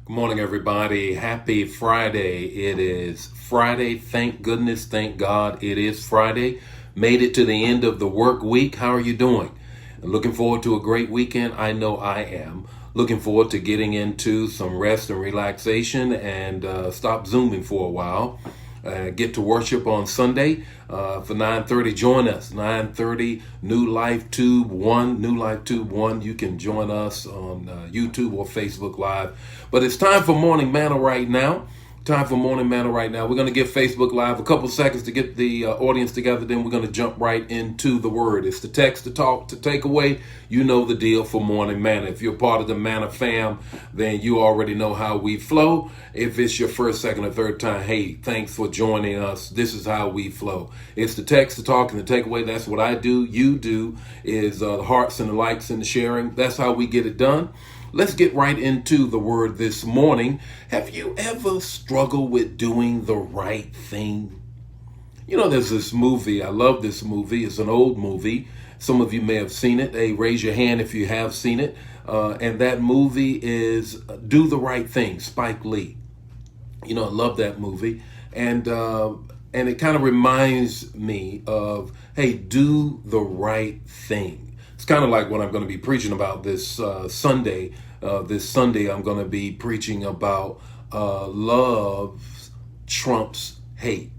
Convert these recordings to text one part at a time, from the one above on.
Good morning, everybody. Happy Friday. It is Friday. Thank goodness. Thank God it is Friday. Made it to the end of the work week. How are you doing? Looking forward to a great weekend. I know I am. Looking forward to getting into some rest and relaxation and stop Zooming for a while. Get to worship on Sunday for 9:30. Join us 9:30. New Life Tube 1. New Life Tube 1. You can join us on YouTube or Facebook Live. But it's time for Morning Manna right now. Time for Morning Manna right now. We're going to give Facebook Live a couple seconds to get the audience together. Then we're going to jump right into the word. It's the text, to talk, to take away. You know the deal for Morning Manna. If you're part of the Manna fam, then you already know how we flow. If it's your first, second, or third time, hey, thanks for joining us. This is how we flow. It's the text, the talk, and the takeaway. That's what I do. You do is the hearts and the likes and the sharing. That's how we get it done. Let's get right into the word this morning. Have you ever struggled with doing the right thing? You know, there's this movie. I love this movie. It's an old movie. Some of you may have seen it. Hey, raise your hand if you have seen it. And that movie is Do the Right Thing, Spike Lee. You know, I love that movie. And it kind of reminds me of, hey, do the right thing. It's kind of like what I'm going to be preaching about this Sunday. This Sunday, I'm going to be preaching about love trumps hate.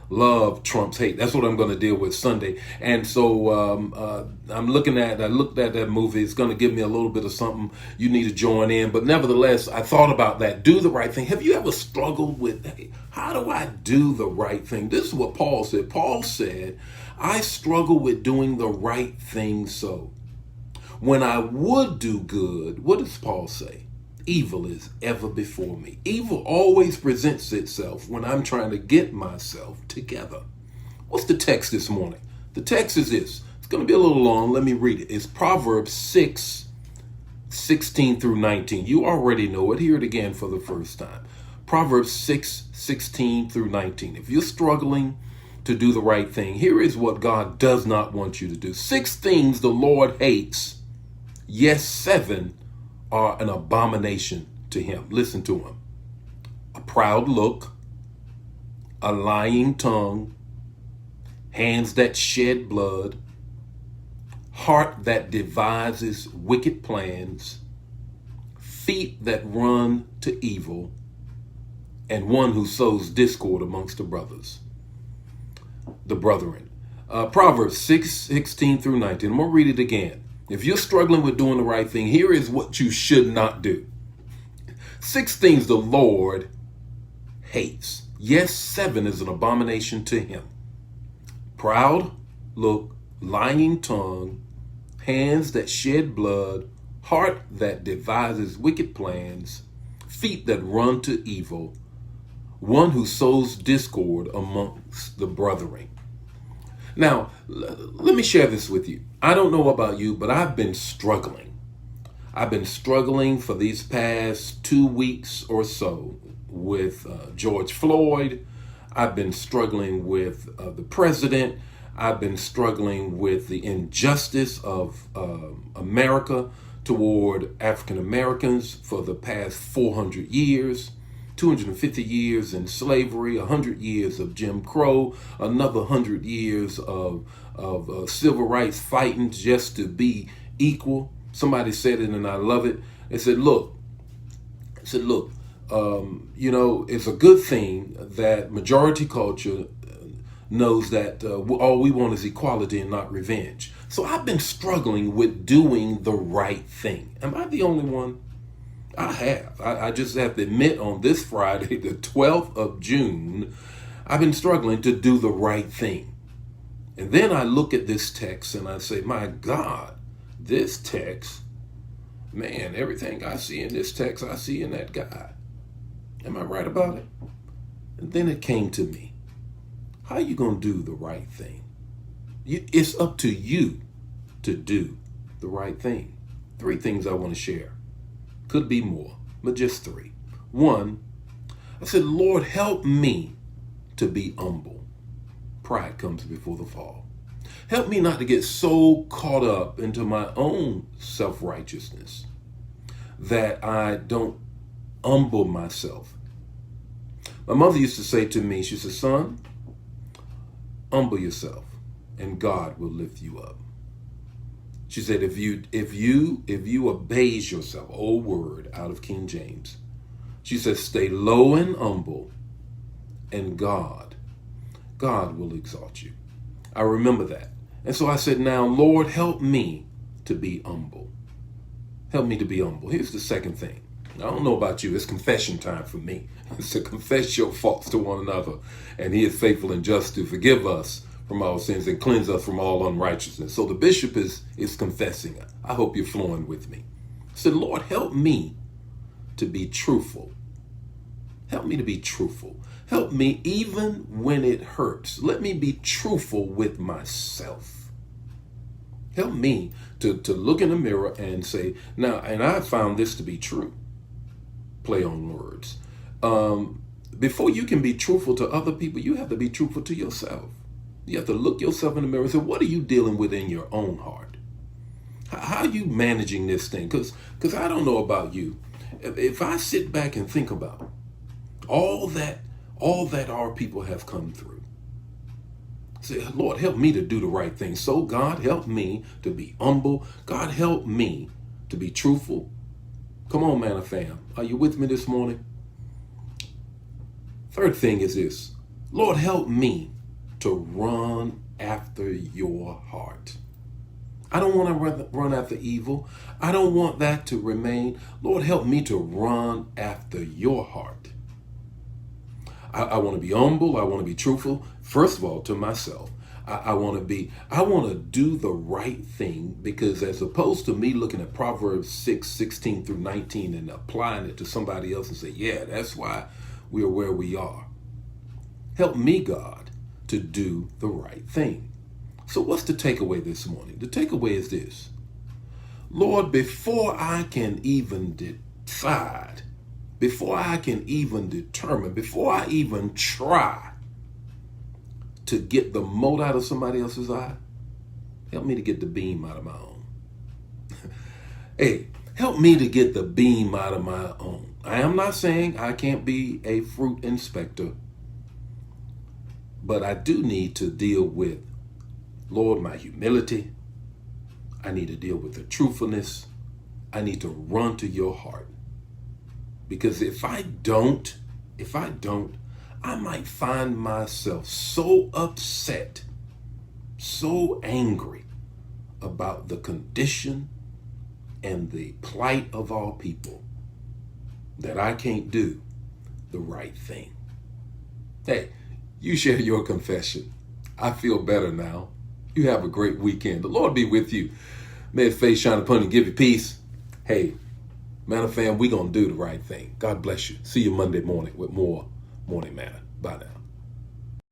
Love trumps hate. That's what I'm going to deal with Sunday. And so I looked at that movie. It's going to give me a little bit of something you need to join in. But nevertheless, I thought about that. Do the right thing. Have you ever struggled with, hey, how do I do the right thing? This is what Paul said. Paul said, I struggle with doing the right thing. So when I would do good, what does Paul say? Evil is ever before me. Evil always presents itself when I'm trying to get myself together. What's the text this morning? The text is this. It's going to be a little long. Let me read it. It's Proverbs 6:16 through 19. You already know it. Hear it again for the first time. Proverbs 6:16 through 19. If you're struggling to do the right thing, here is what God does not want you to do. 6 things the Lord hates. Yes, 7 are an abomination to him. Listen to him. A proud look, a lying tongue, hands that shed blood, heart that devises wicked plans, feet that run to evil, and one who sows discord amongst the brethren. Proverbs 6:16 through 19. I'm going to read it again. If you're struggling with doing the right thing, here is what you should not do. 6 things the Lord hates. Yes, 7 is an abomination to him. Proud look, lying tongue, hands that shed blood, heart that devises wicked plans, feet that run to evil, one who sows discord amongst the brethren. Now, let me share this with you. I don't know about you, but I've been struggling. I've been struggling for these past 2 weeks or so with George Floyd. I've been struggling with the president. I've been struggling with the injustice of America toward African Americans for the past 400 years. 250 years in slavery, 100 years of Jim Crow, another 100 years of civil rights fighting just to be equal. Somebody said it and I love it. They said, look, you know, it's a good thing that majority culture knows that all we want is equality and not revenge. So I've been struggling with doing the right thing. Am I the only one? I have. I just have to admit, on this Friday, the 12th of June, I've been struggling to do the right thing. And then I look at this text and I say, my God, this text, man, everything I see in this text, I see in that guy. Am I right about it? And then it came to me. How are you going to do the right thing? It's up to you to do the right thing. 3 things I want to share. Could be more, but just 3. 1, I said, Lord, help me to be humble. Pride comes before the fall. Help me not to get so caught up into my own self-righteousness that I don't humble myself. My mother used to say to me, she said, son, humble yourself and God will lift you up. She said, if you abase yourself, old word out of King James. She said, stay low and humble and God will exalt you. I remember that. And so I said, now, Lord, help me to be humble. Help me to be humble. Here's the second thing. I don't know about you. It's confession time for me. It's to confess your faults to one another. And he is faithful and just to forgive us from our sins and cleanse us from all unrighteousness. So the bishop is confessing. I hope you're flowing with me. I said, Lord, help me to be truthful. Help me to be truthful. Help me even when it hurts. Let me be truthful with myself. Help me to look in the mirror and say, now, and I found this to be true. Play on words. Before you can be truthful to other people, you have to be truthful to yourself. You have to look yourself in the mirror and say, what are you dealing with in your own heart? How are you managing this thing? Because I don't know about you. If I sit back and think about all that our people have come through, say, Lord, help me to do the right thing. So God, help me to be humble. God, help me to be truthful. Come on, Manna fam. Are you with me this morning? Third thing is this. Lord, help me to run after your heart. I don't want to run after evil. I don't want that to remain. Lord, help me to run after your heart. I want to be humble. I want to be truthful. First of all, to myself. I want to do the right thing, because as opposed to me looking at Proverbs 6:16 through 19 and applying it to somebody else and say, yeah, that's why we are where we are. Help me, God, to do the right thing. So what's the takeaway this morning? The takeaway is this. Lord, before I can even decide, before I can even determine, before I even try to get the mote out of somebody else's eye, help me to get the beam out of my own. Hey, help me to get the beam out of my own. I am not saying I can't be a fruit inspector, but I do need to deal with, Lord, my humility. I need to deal with the truthfulness. I need to run to your heart. Because if I don't, I might find myself so upset, so angry about the condition and the plight of all people that I can't do the right thing. Hey, you share your confession. I feel better now. You have a great weekend. The Lord be with you. May his face shine upon you and give you peace. Hey, Manna fam, we're going to do the right thing. God bless you. See you Monday morning with more Morning Manna. Bye now.